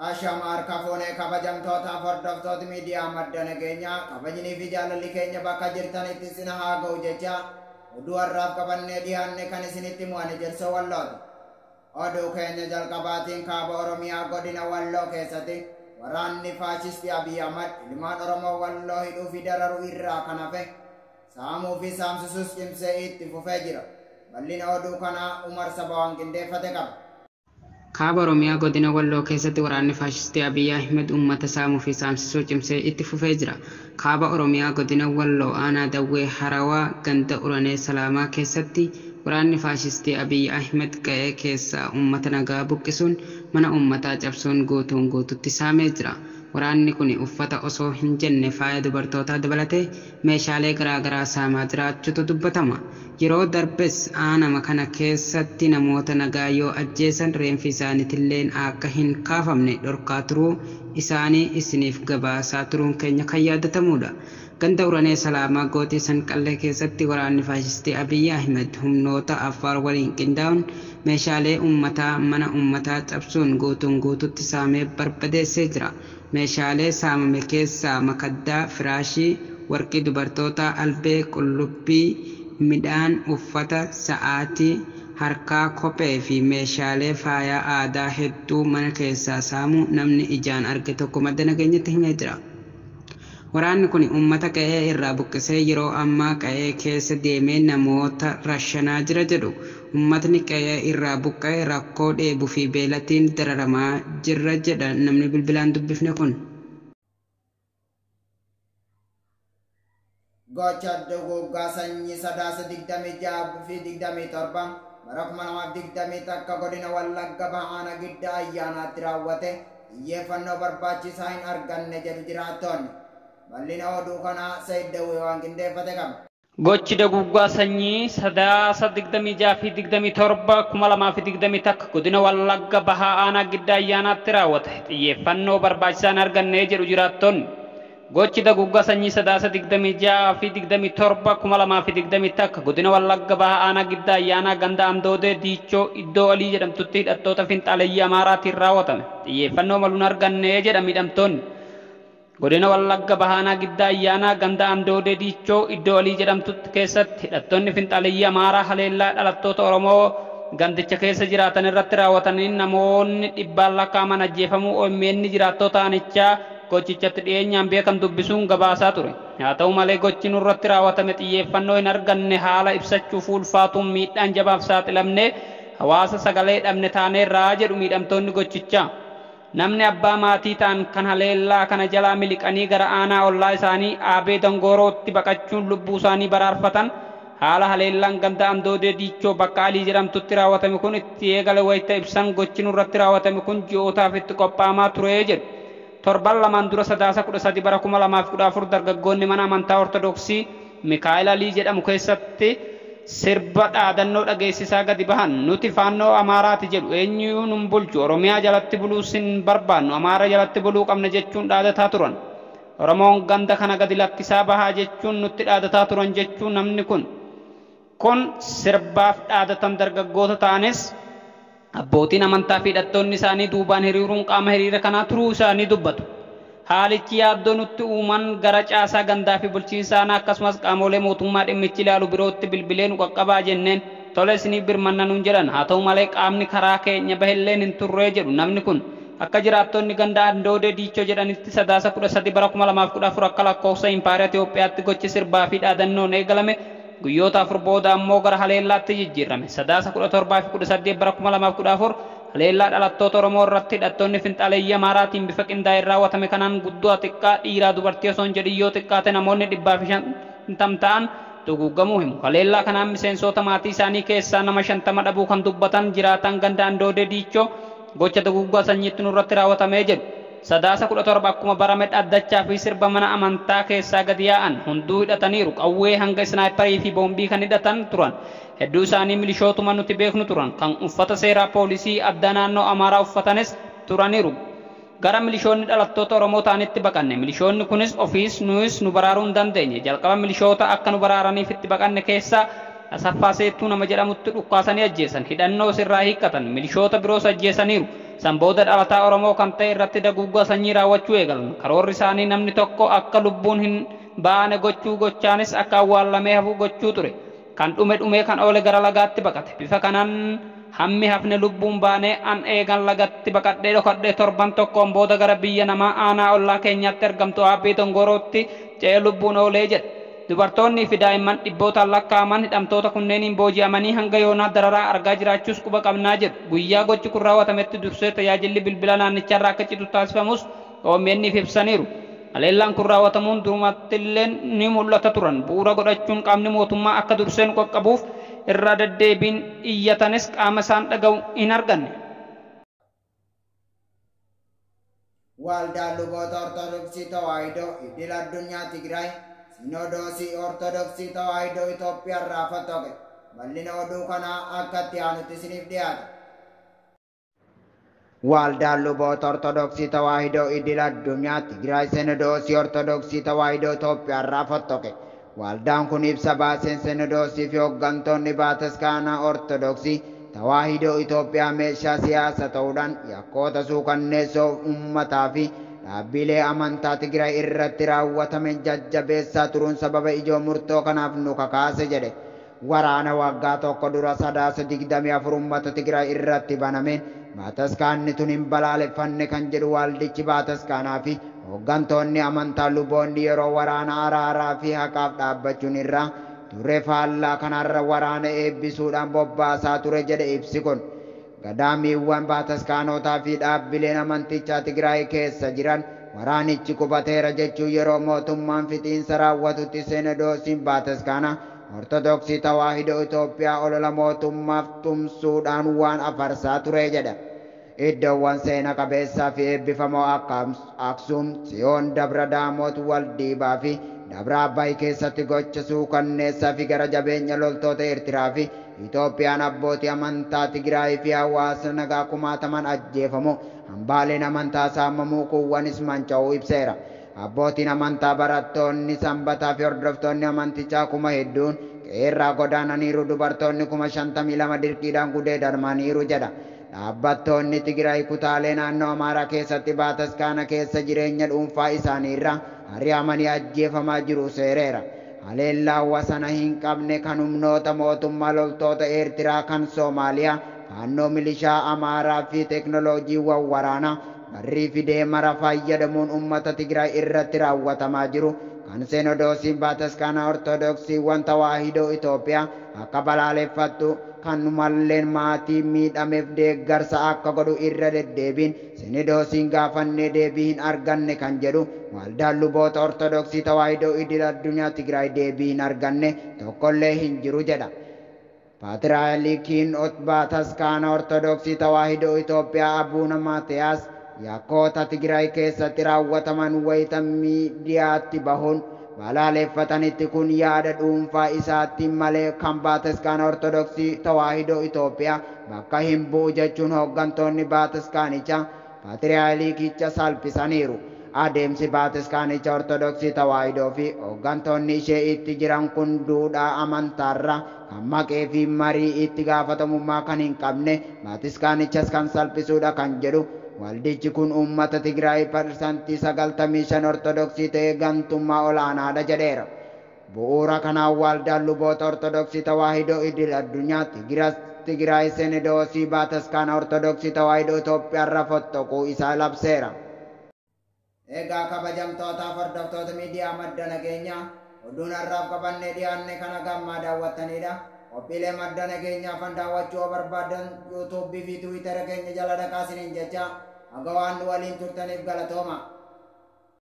Ashamar kafone kabajamtoota hordoftoota miidiyaa madda nageenyaa kabajnii fi jaalalli keenya bakka jirtanitti isin haa ga'u jecha oduu har'aaf qabannee dhiyaanne kan isinitti mu'ane jersoo wallooti. Oduu keenya jalqabaatiin kaaba Oromiyaa godina Walloo keessatti waraanni faashistii Abiy Ahmad ilmaan Oromoo Walloo hidhuu fi dararuu irraa kan hafe saamuu fi saamsisuus cimsee itti fufee jira. Bal'ina oduu kanaa Umar Sabawaan qindeeffate qaba. Kaaba Oromiyaa godina Walloo keessatti waraanni faashistii Abiy Ahmad uummata saamuu fi saamsisuu cimsee itti fufee jira. Kaaba Oromiyaa godina Walloo aanaa Dawwee Harawaa ganda Uranee Salaamaa keessatti waraanni faashistii Abiy Ahmad qe'ee keessaa uummata nagaa buqqisuun mana uummataa cabsuun guutuun guututti saamee jira. Waraanni kun uffata osoo hin jenne faaya dubartootaa dabalatee meeshaalee garaagaraa saamaa jiraachuutu dubbatama. Yeroo darbes aanama kana keessatti namoota nagaa yoo ajjeesan reenfi isaaniitilleen akka hin kaafamne dhorkaa turuu isaanii isiniif gabaasaa turuun keenya kan yaadatamudha. Ganda Uranee Salaamaa gootii Sanqallee keessatti waraanni faashistii Abiy Ahmad humnoota Affaar waliin qindaa'uun meeshaalee uummataa mana uummataa cabsuun guutuun guututti saamee barbadeessee jira. Meeshaalee saamame keessaa makaddaa, firaashii, warqii dubartootaa, albee, qullubbii, midhaan, uffata, sa'aatii harkaa, kophee fi meeshaalee faayaa aadaa hedduu mana keessaa saamuu namni ijaan arge tokko madda nageenyatti himee jira. Waraanni kun uummata qe'ee irraa buqqisee yeroo ammaa qe'ee keessa deemee namoota rashanaa jira jedhu. Uummatni qe'ee irraa buqqa'ee rakkoo dheebuu fi beelatiin dararamaa jira jedha namni bilbilaan dubbifne kun. Gocha duguuggaa sanyii sadaasa 26 fi 27 bara 2020 akka godina Wallagga Bahaa Giddaa ayyaanaatti raawwate xiyyeeffannoo barbaachisaa hin arganne jedhu jiraattonni. Bal'ina oduu kanaa Sayyid Dawwee waan qindeeffate qaba. Gochi duguuggaa sanyii sadaasa 26 fi 27 2021 godina Wallagga Bahaa aanaa Giddaa ayyaanaatti raawwate xiyyeeffannoo barbaachisaa hin arganne jedhu jiraattonni. Gochi duguuggaa sanyii sadaasa 26 fi 27 2021 godina Wallagga Bahaa aanaa Giddaa ayyaanaa ganda Amdoodee Diichoo iddoo Alii jedhamtutti hidhattoota Finxaaleeyyii Amaaraatiin raawwatame. Xiyyeeffannoo maluun hin arganne jedha miidhamtoonni. Godina Wallagga Bahaa Giddaa ayyaanaa ganda Amdoodee Diichoo iddoo Alii jedhamtutti keessatti hidhattoonni Finxaaleeyyii Amaaraa haleellaa dhalattoota Oromoo gandicha keessa jiraatan irratti raawwataniin namoonni dhibbaan lakkaa'aman ajjeefamuu OMN jiraattota aanichaa gochichatti dhiyeenyaan beekan dubbisuun gabaasaa ture. Haa ta'u malee gochi nurratti raawwatame xiyyeeffannoo hin arganne haala ibsachuuf ulfaatuun miidhaan jabaaf saaxilamne hawaasa sagalee dhabne taaneerraa jedhu miidhamtoonni gochichaa. Namni abbaa maatii ta'an kan haleellaa kana jalaa miliqanii gara aanaa ollaa isaanii Aabee Dangoorootti baqachuun lubbuu isaanii baraarfatan haala haleellaan ganda Amdoodee Diichoo bakka Alii jedhamtutti raawwatame kun itti eegale wayita ibsan gochi nurratti raawwatame kun ji'ootaaf itti qophaa'amaa ture jedhu. Torban lamaan dura sadaasa 13 bara 2014 dargaggoonni mana amantaa Ortodoksii Mikaa'el Alii jedhamu keessatti sirba dhaadannoo dhageessisaa gadi bahan nuti faannoo Amaaraati jedhu eenyuun nun bulchu Oromiyaa jalatti buluus hin barbaannu Amaara jalatti buluu qabna jechuun dhaadataa turan. Oromoon ganda kana gadi lakkisaa bahaa jechuun nutti dhaadataa turan jechuun namni kun sirbaaf dhaadatan dargaggoota ta'anis abbootiin amantaa fi hidhattoonni isaanii duubaan hiriiruun qaama hiriira kanaa turuu isaanii dubbatu. Haalichi yaaddoo nutti uuman gara caasaa gandaa fi bulchiinsaa akkasumas qaamolee mootummaa dhimmichi ilaalu birootti bilbilee nu qaqqabaa jenneen tole isinii birmanna nuun jedhan. Haa ta'u malee qaamni karaa keenya bahilleen hin turree jedhu namni kun. Akka jiraattonni ganda Amdoodee Diichoo jedhanitti sadaasa 13 bara 2014 akka lakkoofsa Impaayera Itoophiyaatti gochi sirbaa fi dhaadannoon eegalame guyyoota 4 booda ammoo gara haleellaatti jijjiirame. Sadaasa 17 fi 18 bara 2014 haleellaa dhalattoota Oromoo irratti hidhattoonni Finxaaleeyyii Amaaraatiin bifa qindaa'een raawwatame kanaan guddoo xiqqaa dhiiraa dubartii osoo hin jedhin yoo xiqqaate namoonni 150 ta'an duguugamuu himu. Haleellaa kanaan miseensota maatii isaanii keessaa nama 50 dhabuu kan dubbatan jiraatan ganda Amdoodee Diichoo gocha duguuggaa sanyiitti nurratti raawwatamee jedhu. Sadaasa 17 akkuma barame dhaddachaa fi sirba mana amantaa keessaa gadi yaa'an hunduu hidhataniiru. Qawwee hanga snaayiparii fi boombii kan hidhatan turan. Hedduu isaanii milishootuma nuti beeknu turan kan uffata seeraa poolisii adda naannoo Amaaraa uffatanis turaniiru. Gara milishoonni dhalattoota Oromoo ta'anitti baqanne. Milishoonni kunis ofiis nuyis nu baraaruu hin dandeenye. Jalqaba milishoota akka nu baraaraniif itti baqanne keessaa Asaffaa Seettuu nama jedhamutti dhukkaasanii ajjeesan. Hidhannoo sirraa hiikkatan. Milishoota biroos ajjeesaniiru. Sambooda dhalataa Oromoo kan ta'e irratti daguuggaa sanyii raawwachuu eegalan. Karoorri isaanii namni tokko akka lubbuun hin baane gochuu gochaanis akka awwaalamee hafuu gochuu ture. Kan dhume kan oole gara lagaatti baqate. Bifa kanaan hammi hafne lubbuun baanee an eegan lagatti baqadhee dhokadhee torban tokkoon booda gara biyya namaa aanaa ollaa keenyatti argamtu Aabbii Tongorootti ce'ee lubbuun oolee jedhe. Dubartoonnii fi daa'imman dhibbootaan lakkaa'aman hidhamtoota kunneeniin booji'amanii hanga yoonaa dararaa argaa jiraachuus quba qabnaa jedhu. Guyyaa gochi kun raawwatametti dursee tajaajilli bilbila naannicharraa akka citu taasifamus OMN'if ibsaniiru. Haleellaan kun raawwatamuun durumattillee ni mul'ata turan. Bu'uura godhachuun qaamni mootummaa akka durseen qaqqabuuf irraa deddeebiin iyyatanis qaama isaan dhaga'u hin arganne. Waldaan luboota Ortodoksii Tawaahidoo idil addunyaa Tigraay Sinodoosii Ortodoksii Tawaahidoo Itoophiyaa irraa fotoqe. Bal'ina oduu kanaa akka itti aanutti isiniif dhiyaata. Waldaan luboota Ortodoksii Tawaahidoo idil addunyaa Tigraay Sinodoosii Ortodoksii Tawaahidoo Itoophiyaa irraa fotoqe. Waldaan kun ibsa baaseen Sinodoosii fi hooggantoonni Bataskaanaa Ortodoksii Tawaahidoo Itoophiyaa meeshaa siyaasa ta'uudhaan yakkoota suukanneessoo uummataa fi dhaabbilee amantaa Tigraay irratti raawwatame jajjabeessaa turuun sababa ijoo murtoo kanaaf nu kakaase jedhe. Waraana waggaa tokko dura sadaasa 24 uummata Tigraay irratti banameen Bataskaanni tun hin balaaleffanne kan jedhu waldichi Bataskaanaa fi hooggantoonni amantaa luboonni yeroo waraana araaraa fi haqaaf dhaabbachuun irraa ture faallaa kanarra waraana eebbisuudhaan bobbaasaa ture jedhe ibsi kun. Gadaamiiwwan Bataskaanotaa fi dhaabbileen amantichaa Tigraay keessa jiran waraanichi qubateera jechuun yeroo mootummaan fixiinsa raawwatutti Sinodoosiin Bataskaanaa Ortodoksii Tawaahidoo Itoophiyaa olola mootummaaf tumsuudhaan waan afarsaa ture jedha. Iddoowwan seena qabeessaa fi eebbifamoo akka Aksuum, Tsiyoon, Dabra Daamoot, Waldiibaa fi Dabra Abbaay keessatti gocha suukanneessaa fi gara jabeenya loltoota Eertiraa fi Itoophiyaan abbootii amantaa Tigraay fi hawaasa nagaa kumaataman ajjeefamu hambaaleen amantaa saamamuu kuuwwanis manca'uu ibseera. Abbootiin amantaa barattoonni sanbataa fi hordoftoonni amantichaa kuma hedduun qeerraa godaananiiru dubartoonni 52,000 dirqiidhaan gudeedamaniiru jedha. Dhaabbattoonni Tigraay kutaalee naannoo Amaaraa keessatti Bataskaana keessa jireenya dhuunfaa isaaniirraa ari'amanii ajjeefamaa jiru seereera. Haleellaa wasana hin qabne kan humnoota mootummaa loltoota Eertiraa kan Soomaaliyaa faannoo milishaa Amaaraa fi teeknoloojiiwwan waraanaa barrii fi deemara fayyadamuun uummata Tigraay irratti raawwatamaa jiru kan Sinodoosiin Bataskaanaa Ortodoksiiwwan Tawaahidoo Itoophiyaa akka balaaleffattu kan malleen maatii miidhameef deeggarsa akka godhu irra deddeebiin Sinodoosiin gaafannee deebii hin arganne kan jedhu waldaan luboota Ortodoksii Tawaahidoo idil addunyaa Tigraay deebii hin arganne tokkollee hin jiru jedha. Paatriyaarkiin Bataskaanaa Ortodoksii Tawaahidoo Itoophiyaa Abuuna Maatiyaas yakkoota Tigraay keessatti raawwataman wayita miidiyaatti bahuun balaaleffatanitti kun yaada dhuunfaa isaatti malee kan Bataskaanaa Ortodoksii Tawaahidoo Itoophiyaa bakka hin bu'u jechuun hooggantoonni Bataskaanichaa Paatriyaarkicha salphisaniiru. Adeemsi Bataskaanicha Ortodoksii Tawaahidoo fi hooggantoonni ishee itti jiran kun duudhaa amantaarraa kan maqee fi marii itti gaafatamummaa kan hin qabne Bataskaanichas kan salphisuudha kan jedhu. Waldichi kun uummata Tigraay parsantii 95 Ortodoksii ta'ee gantummaa olaanaadha jedheera. Bu'uura kanaan waldaan luboota Ortodoksii Tawaahidoo idil addunyaa Tigraay Sinodoosii Bataskaanaa Ortodoksii Tawaahidoo Itoophiyaa irra fottokuu isaa labseera. Egaa kabajamtootaaf hordoftoota miidiyaa madda nageenyaa oduun har'aaf qabannee dhiyaanne kana gammaa daawwattanidha. Qophiilee madda nageenyaa fan daawwachuu barbaadan YouTube fi Twitter keenya jala dhaqaa isiniin jecha. Aga waan waliin turtaniif galatooma.